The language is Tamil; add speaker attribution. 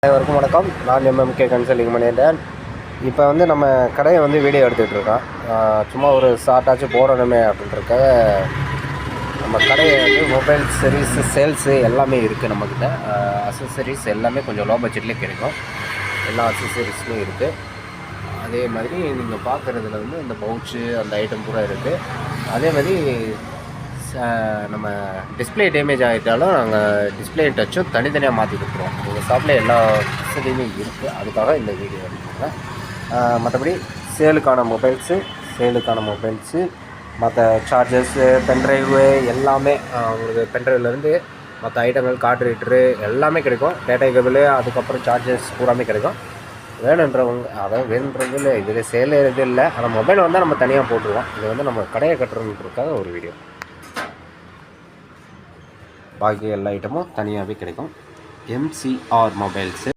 Speaker 1: அனைவருக்கும் வணக்கம். நான் எம்எம்கே கன்சல்டிங் பண்ணிட்டேன். இப்போ வந்து நம்ம கடையை வந்து வீடியோ எடுத்துகிட்டு இருக்கோம். சும்மா ஒரு ஷார்ட்டாச்சும் போடணுமே அப்படின்றக்காக நம்ம கடையை வந்து மொபைல் சர்வீஸு சேல்ஸு எல்லாமே இருக்குது நம்மக்கிட்ட. அக்சசரிஸ் எல்லாமே கொஞ்சம் லோ பட்ஜெட்லேயே கிடைக்கும். எல்லா அக்சசரிஸுமே இருக்குது. அதே மாதிரி நீங்கள் பார்க்குறதுல வந்து இந்த பவுச்சு அந்த ஐட்டம் பூரா இருக்குது. அதே மாதிரி நம்ம டிஸ்பிளே டேமேஜ் ஆகிட்டாலும் நாங்கள் டிஸ்பிளே டச்சும் தனித்தனியாக மாற்றி கொடுத்துருவோம். எங்கள் ஷாப்பில் எல்லா வசதியுமே இருக்குது. அதுக்காக இந்த வீடியோ எடுத்துக்கிறேன். மற்றபடி சேலுக்கான மொபைல்ஸு மற்ற சார்ஜர்ஸு பென்ட்ரைவு எல்லாமே உங்களுக்கு பென்ட்ரைவ்லேருந்து மற்ற ஐட்டங்கள் கார்ட்ரேட்டரு எல்லாமே கிடைக்கும். டேட்டா கேபிள் அதுக்கப்புறம் சார்ஜர்ஸ் பூராமே கிடைக்கும். வேணுன்றவங்க அதாவது வேணுன்றதில் இதில் சேல் இது இல்லை. ஆனால் மொபைல் வந்தால் நம்ம தனியாக போட்டுருவோம். இது வந்து நம்ம கடையை கட்டுறதுக்காக ஒரு வீடியோ. பாக்கி எல்லா ஐட்டமும் தனியாகவே கிடைக்கும். MCR mobiles